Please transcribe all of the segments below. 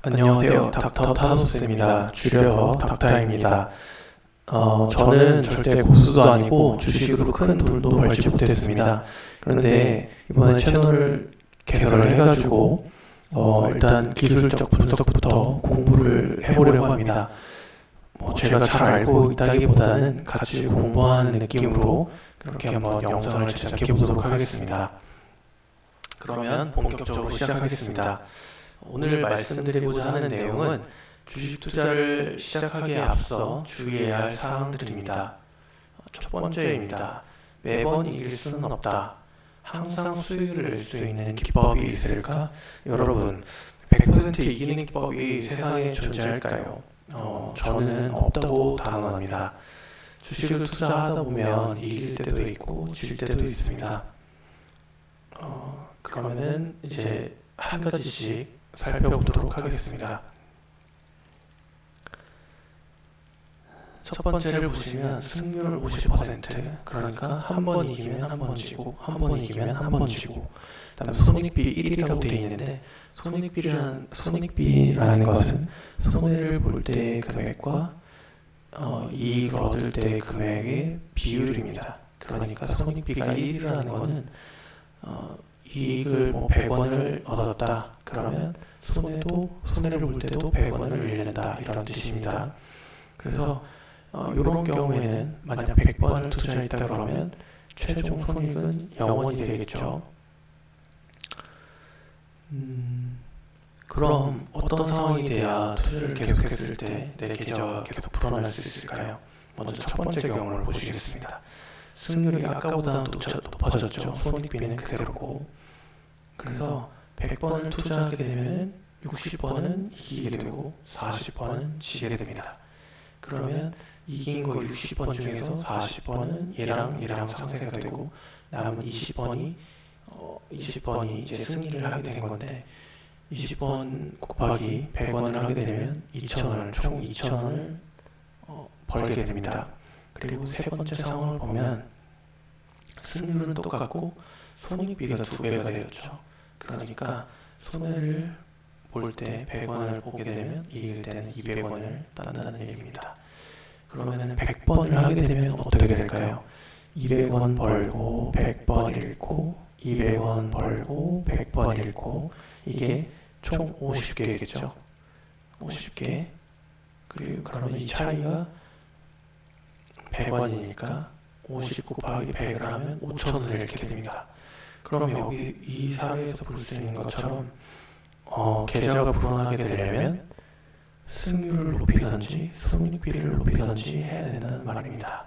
안녕하세요. 닥터 타노스입니다. 줄여서 닥터입니다. 저는 절대 고수도 아니고 주식으로 큰 돈도 벌지 못했습니다. 그런데 이번에 채널을 개설을 해가지고 일단 기술적 분석부터 공부를 해보려고 합니다. 제가 잘 알고 있다기보다는 같이 공부하는 느낌으로 그렇게 한번 영상을 제작해 보도록 하겠습니다. 그러면 본격적으로 시작하겠습니다. 오늘 말씀드리고자 하는 내용은 주식 투자를 시작하기에 앞서 주의해야 할 사항들입니다. 첫 번째입니다. 매번 이길 수는 없다. 항상 수익을 낼 수 있는 기법이 있을까? 여러분, 100% 이기는 기법이 세상에 존재할까요? 저는 없다고 단언합니다. 주식을 투자하다 보면 이길 때도 있고 질 때도 있습니다. 그러면은 이제 한 가지씩 살펴보도록 하겠습니다. 첫 번째를 보시면 승률 50%, 그러니까 한 번 이기면 한 번 지고 한 번 이기면 한 번 지고, 그다음 손익비 1이라고 되어 있는데 손익비라는 것은 손해를 볼 때의 금액과 이익을 얻을 때의 금액의 비율입니다. 그러니까 손익비가 1이라는 것은 이익을 100원을 얻었다. 그러면 손해를 볼 때도 100원을 잃는다. 이런 뜻입니다. 그래서 이런 경우에는 만약 100번을 투자했다 그러면 최종 손익은 0원이 되겠죠. 그럼 어떤 상황이 돼야 투자를 계속했을 때 내 계좌가 계속 불어날 수 있을까요? 먼저 첫 번째 경우를 보시겠습니다. 승률이 아까보다 높아졌죠. 손익비는 그대로고. 그래서 100번을 투자하게 되면 60번은 이기게 되고 40번은 지게 됩니다. 그러면 이긴 거 60번 중에서 40번은 얘랑 상쇄가 되고 남은 20번이 이제 승리를 하게 된 건데, 20번 곱하기 100원을 하게 되면 2,000원을 총 2,000원을 벌게 됩니다. 그리고 세 번째 상황을 보면 승률은 똑같고 손익비가 2배가 되었죠. 그러니까 손해를 볼 때 100원을 보게 되면 이길 때는 200원을 딴다는 얘기입니다. 그러면 100번을 하게 되면 어떻게 될까요? 200원 벌고 100번 잃고 200원 벌고 100번 잃고, 이게 총 50개겠죠. 50개. 그리고 그러면 이 차이가 100원이니까 50 곱하기 100을 하면 5,000원을 잃게 됩니다. 그럼 여기 이 사례에서 볼 수 있는 것처럼 계좌가 불어나게 되려면 승률을 높이든지 손익비를 높이든지 해야 된다는 말입니다.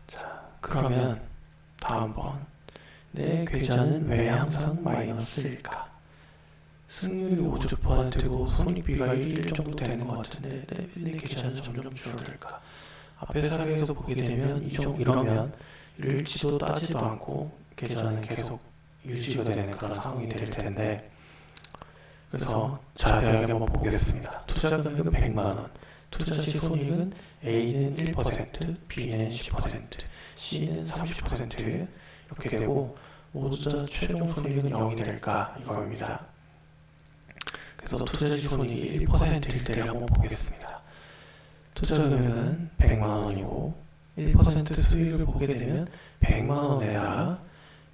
자, 그러면 다음번, 내 계좌는 왜 항상 마이너스일까? 승률이 50%고 손익비가 1 정도 되는 것 같은데 내 계좌는 점점 줄어들까? 앞의 사례에서 보게 되면 이러면 잃지도 따지도 않고 계좌는 계속 유지가 되는 그런 상황이 될 텐데, 그래서 자세하게 한번 보겠습니다. 투자 금액은 100만원, 투자 시 손익은 A는 1%, B는 10%, C는 30% 이렇게 되고 모두 다 최종 손익은 0이 될까? 이겁니다. 그래서 투자 시 손익이 1%일 때를 한번 보겠습니다. 투자 금액은 100만원이고 1% 수익을 보게 되면 100만원에다가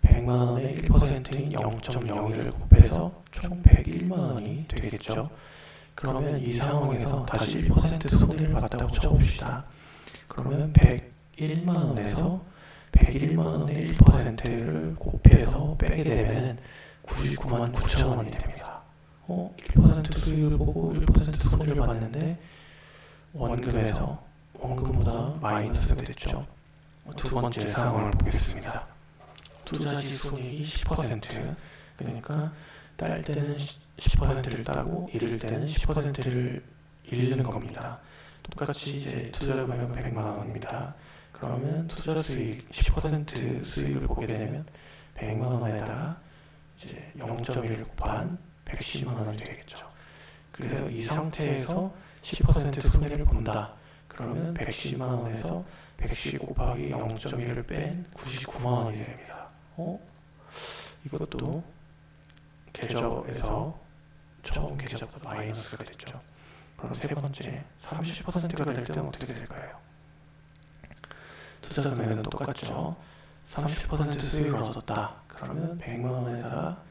100만원의 1%인 0.01을 곱해서 총 101만원이 되겠죠. 그러면 이 상황에서 다시 1% 손해를 봤다고 쳐봅시다. 그러면 101만원에서 101만원의 1%를 곱해서 빼게 되면 99만 9천원이 됩니다. 1% 수익을 보고 1% 손해를 봤는데 원금보다 마이너스가 됐죠. 두 번째 상황을 보겠습니다. 투자 시 손익이 10%, 그러니까 딸 때는 10%를 따고 잃을 때는 10%를 잃는 겁니다. 똑같이 이제 투자 금액은 100만 원입니다. 그러면 투자 수익 10% 수익을 보게 되면 100만 원에다가 이제 0.1을 곱한 110만 원이 되겠죠. 그래서 이 상태에서 10% 손해를 본다. 그러면 110만 원에서 110 곱하기 0.1을 뺀 99만 원이 됩니다. 이것도 궤적에서 처음 궤적보다 마이너스가 됐죠. 그럼 세 번째 30%가 될 때는 어떻게 될까요? 투자 금액은 똑같죠. 30% 수익을 얻었다. 그러면 100만 원에다가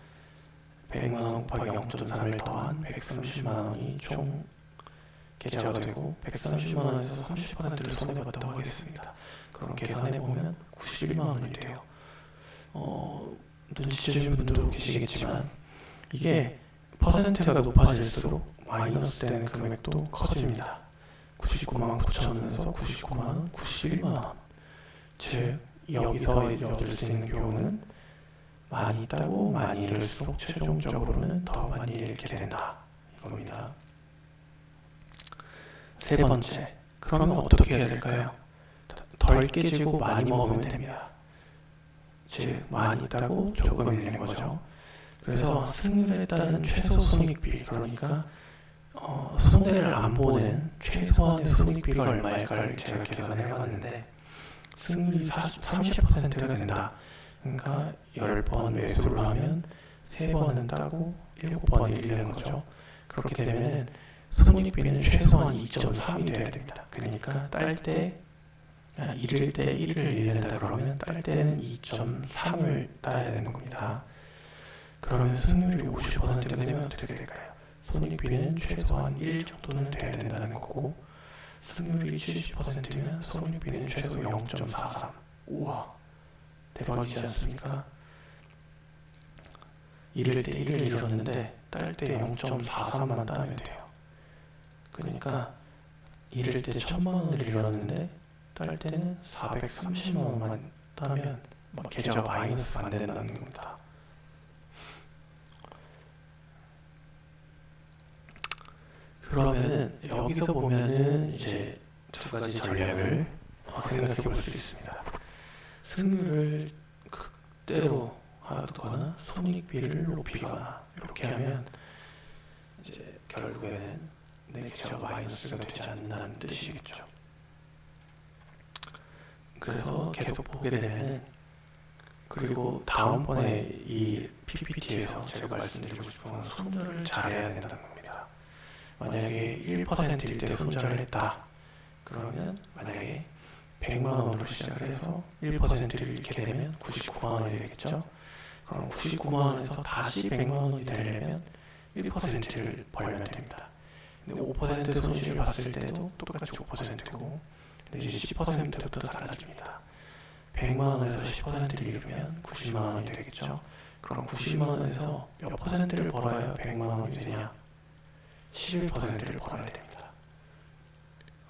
100만 원 곱하기 0.3을 더한 130만 원이 총 계좌가 되고 130만 원에서 30%를 손해봤다고 하겠습니다. 그럼 계산해보면 91만 원이 돼요. 눈치채신 분들도 계시겠지만 이게 퍼센트가 높아질수록 마이너스 되는 금액도 커집니다. 99만 9천 원에서 99만 원, 91만 원. 즉 여기서 얻을 수 있는 교훈은 많이 따고 많이 잃을수록 최종적으로는 더 많이 잃게 된다 이겁니다. 세 번째, 그러면 어떻게 해야 될까요? 덜 깨지고 많이 먹으면 됩니다. 즉 많이 따고 조금 잃는 거죠. 그래서 승률에 따른 최소 손익비, 그러니까 손해를 안 보는 최소한의 손익비가 얼마일까를 제가 계산을 해봤는데 승률이 30%가 된다. 그러니까 10번 매수를 하면 3번은 따고 7번을 잃는 거죠. 그렇게 되면 손익비는 최소한 2.3이 돼야 됩니다. 그러니까 잃을 때 1을 잃는다 그러면 딸 때는 2.3을 따야 되는 겁니다. 그러면 승률이 50%가 되면 어떻게 될까요? 손익비는 최소한 1 정도는 돼야 된다는 거고 승률이 70%면 손익비는 최소 0.43. 우와, 대박이지 않습니까? 잃을 때 1을 잃었는데 딸 때 0.43만 따면 돼요. 그러니까 잃을 때 1,000만 원을 잃었는데 딸 때는 430만 원만 따면 계좌가 마이너스가 안 된다는 겁니다. 그러면은 여기서 보면은 이제 두 가지 전략을 생각해 볼 수 있습니다. 승률을 극대로 하거나 손익비를 높이거나 이렇게 하면 이제 결국에는 내 계좌가 마이너스가 되지 않는다는 뜻이겠죠. 그래서 계속 보게 되면, 그리고 다음번에 이 PPT에서 제가 말씀드리고 싶은 건 손절을 잘해야 된다는 겁니다. 만약에 1%일 때 손절을 했다. 그러면 만약에 100만 원으로 시작을 해서 1%를 잃게 되면 99만 원이 되겠죠. 그럼 99만 원에서 다시 100만 원이 되려면 1%를 벌면 됩니다. 근데 5% 손실을 봤을 때도 똑같이 5%고 근데 이제 10%부터 달라집니다. 100만 원에서 10%를 잃으면 90만 원이 되겠죠. 그럼 90만 원에서 몇 퍼센트를 벌어야 100만 원이 되냐? 11%를 벌어야 됩니다.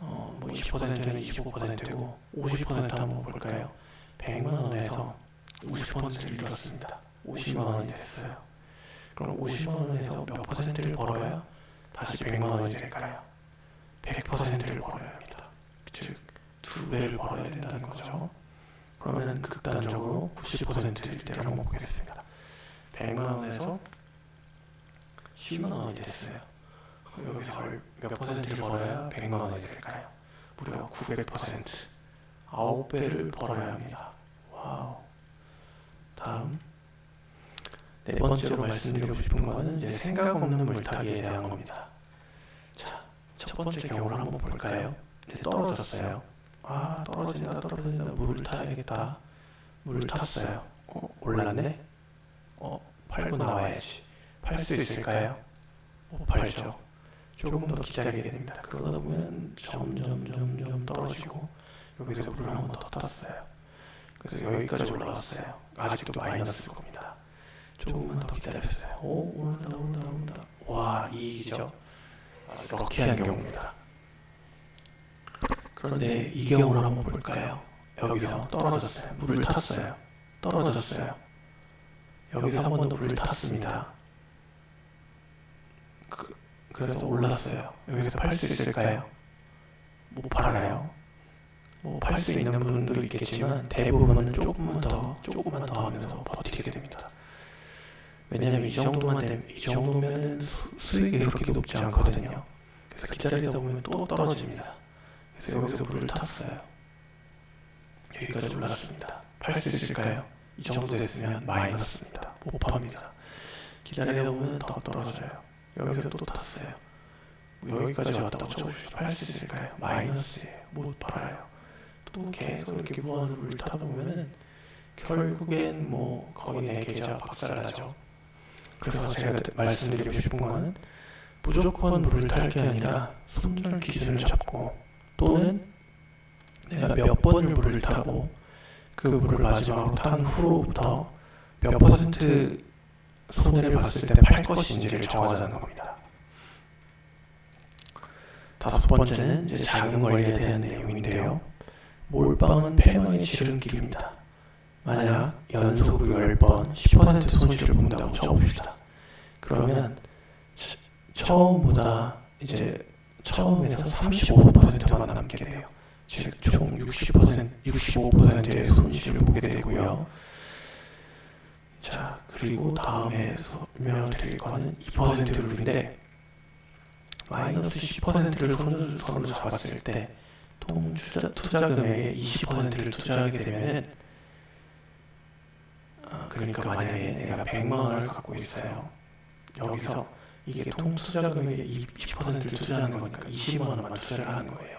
20%는 25%고 50% 한번 볼까요? 100만 원에서 50%를 잃었습니다. 50만 원이 됐어요. 그럼 50만 원에서 몇 퍼센트를 벌어야 다시 100만 원이 될까요? 100%를 벌어야 합니다. 즉, 2배를 벌어야 된다는 거죠. 그러면 극단적으로 90%일 때를 한번 보겠습니다. 100만 원에서 10만 원이 됐어요. 여기서 몇 퍼센트를 벌어야 100만 원이 될까요? 무려 900%. 9배를 벌어야 합니다. 와우. 다음, 네 번째로 말씀드리고 싶은 거는 이제 생각 없는 물타기에 대한 겁니다. 자, 첫 번째 경우를 한번 볼까요? 이제 떨어졌어요. 떨어진다. 물을 타야겠다. 물을 탔어요. 올랐네? 팔고 나와야지. 팔 수 있을까요? 못 팔죠. 조금 더 기다리게 됩니다. 그러다 보면 점점 떨어지고 여기서 물을 한 번 더 탔어요. 그래서 여기까지 올라왔어요. 아직도 마이너스일 겁니다. 조금만 더 기다렸어요. 온다. 와, 이익이죠. 아주 럭키한 경우입니다. 그런데 이 경우를 한번 볼까요? 여기서 떨어졌어요. 물을 탔어요. 떨어졌어요. 여기서 한 번 더 물을 탔습니다. 그래서 올랐어요. 여기서 팔 수 있을까요? 못 팔아요. 팔 수 있는 분도 있겠지만 대부분은 조금만 더 하면서 버티게 됩니다. 왜냐하면 이 정도면 수익이 그렇게 높지 않거든요. 그래서 기다리다 보면 또 떨어집니다. 그래서 여기서 물을 탔어요. 여기까지 올랐습니다. 팔 수 있을까요? 이 정도 됐으면 마이너스입니다. 못 팝니다. 기다리다 보면 더 떨어져요. 여기서 또 탔어요. 여기까지 왔다고 쳐봅시다. 팔 수 있을까요? 마이너스예요. 못 팔아요. 또 계속 이렇게 무한으로 타다 보면은 결국엔 뭐 거의 내 계좌 박살나죠. 그래서 제가 말씀드리고 싶은 거는 무조건 물을 탈 게 아니라 손절 기준을 잡고, 또는 내가 몇 번을 물을 타고 그 물을 마지막으로 탄 후로부터 몇 퍼센트 손해를 봤을 때 팔 것인지를 정하자는 겁니다. 다섯 번째는 이제 자금 관리에 대한 내용인데요. 몰빵은 패망의 지름길입니다. 만약 연속으로 10번 10% 손실을 본다고 쳐봅시다. 그러면 처음보다 이제 처음에서 35%만 남게 돼요. 즉 총 60%, 65%의 손실을 보게 되고요. 자, 그리고 다음에 설명을 드릴 거는 2% 룰인데, 마이너스 10%를 손으로 잡았을 때 통 투자 금액의 20%를 투자하게 되면, 그러니까 만약에 내가 100만 원을 갖고 있어요. 여기서 이게 통 투자 금액의 20%를 투자하는 거니까 20만 원만 투자를 하는 거예요.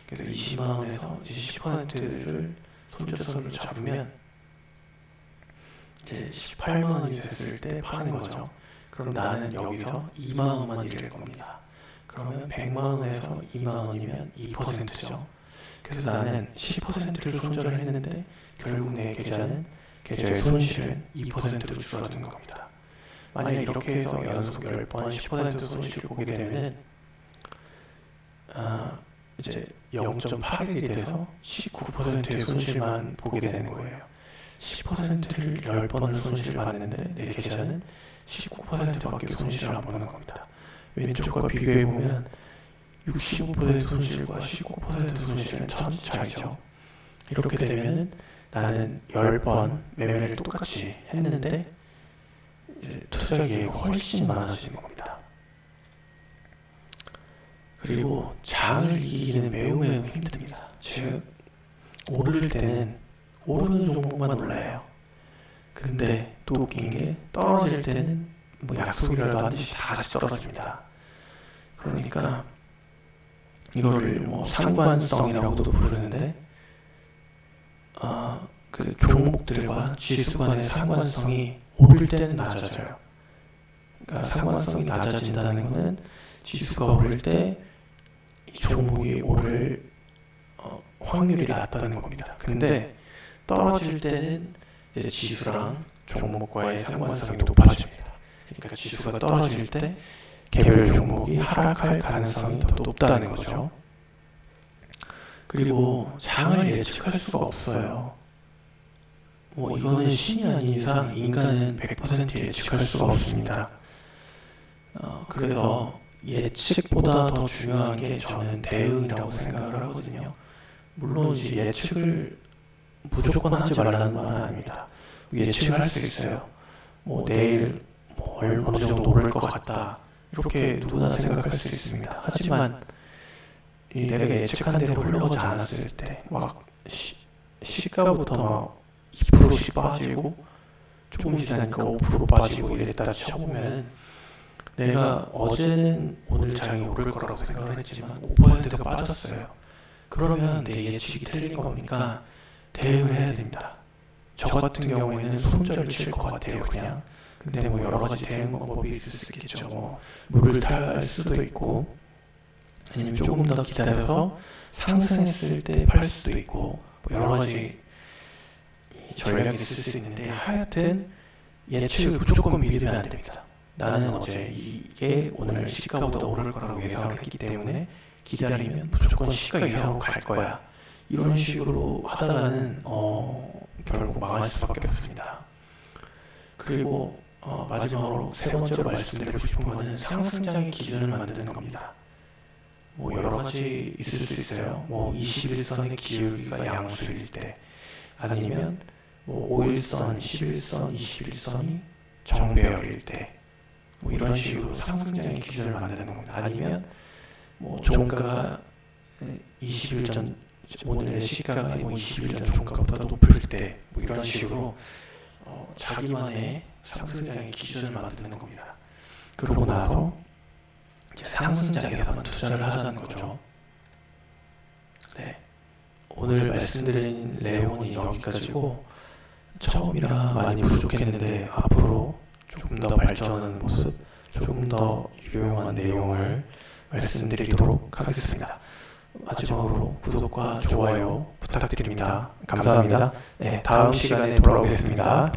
그래서 20만 원에서 이제 10%를 손절선으로 잡으면 이제 18만 원이 됐을 때 파는 거죠. 그럼 나는 여기서 2만 원만 잃을 겁니다. 그러면 100만 원에서 2만 원이면 2%죠. 그래서 나는 10%를 손절을 했는데 결국 내 계좌의 손실은 2%로 줄어든 겁니다. 만약에 이렇게 해서 연속 10번 10% 손실을 보게 되면 이제 0.81이 돼서 19%의 손실만 보게 되는 거예요. 10%를 10번을 손실을 봤는데 내 계좌는 19%밖에 손실을 안 보는 겁니다. 왼쪽과 비교해보면 65% 손실과 19% 손실은 천지 차이죠. 이렇게 되면 나는 10번 매매를 똑같이 했는데 이제 투자 기회가 훨씬 많아지는 겁니다. 그리고 장을 이기기는 매우 힘듭니다. 즉 오를 때는 오르는 종목만 올라요. 근데 또 웃긴 게 떨어질 때는 뭐 약속이라도 하듯이 다 같이 떨어집니다. 그러니까 이거를 뭐 상관성이라고도 부르는데, 그 종목들과 지수 간의 상관성이 오를 때는 낮아져요. 그러니까 상관성이 낮아진다는 것은 지수가 오를 때 이 종목이 오를 확률이 낮다는 겁니다. 근데 떨어질 때는 이제 지수랑 종목과의 상관성이 높아집니다. 그러니까 지수가 떨어질 때 개별 종목이 하락할 가능성이 더 높다는 거죠. 그리고 장을 예측할 수가 없어요. 뭐 이거는 신이 아닌 이상 인간은 100% 예측할 수가 없습니다. 그래서 예측보다 더 중요한 게 저는 대응이라고 생각을 하거든요. 물론 이제 예측을 무조건 하지 말라는 말은 아닙니다. 예측을 할 수 있어요. 뭐 내일 뭐 어느 정도 오를 것 같다, 이렇게 누구나 생각할 수 있습니다. 하지만 내가 예측한 대로 흘러가지 않았을 때 막 시가부터 막 2%씩 빠지고 조금 지나니까 5% 빠지고 이랬다 쳐보면, 내가 어제는 오늘 장이 오를 거라고 생각을 했지만 5%가 빠졌어요. 그러면 내 예측이 틀린 거니까 대응을 해야 됩니다. 저 같은 경우에는 손절을 칠 것 같아요, 그냥. 근데 뭐 여러 가지 대응 방법이 있을 수 있겠죠. 뭐 물을 탈 수도 있고, 아니면 조금 더 기다려서 상승했을 때 팔 수도 있고, 뭐 여러 가지 전략이 있을 수 있는데, 하여튼 예측을 무조건 믿으면 안 됩니다. 나는 어제 이게 오늘 시가보다 오를 거라고 예상을 했기 때문에 기다리면 무조건 시가 이상으로 갈 거야, 이런 식으로 하다가는 결국 망할 수밖에 없습니다. 그리고 마지막으로 세 번째로 말씀드리고 싶은 거는 상승장의 기준을 만드는 겁니다. 뭐 여러 가지 있을 수 있어요. 뭐 21선의 기울기가 양수일 때, 아니면 뭐 5일선, 11선, 21선이 정배열일 때, 뭐 이런 식으로 상승장의 기준을 만드는 겁니다. 아니면 뭐 종가가 20일 전, 오늘의 시가가 뭐 20일 전 종가보다 높을 때, 뭐 이런 식으로 자기만의 상승장의 기준을 만드는 겁니다. 그러고 나서 이제 상승장에서만 투자를 하자는 거죠. 네, 오늘 말씀드린 내용은 여기까지고 처음이라 많이 부족했는데 앞으로 조금 더 발전하는 모습, 조금 더 유용한 내용을 말씀드리도록 하겠습니다. 마지막으로 구독과 좋아요 부탁드립니다. 감사합니다. 네, 다음 시간에 돌아오겠습니다.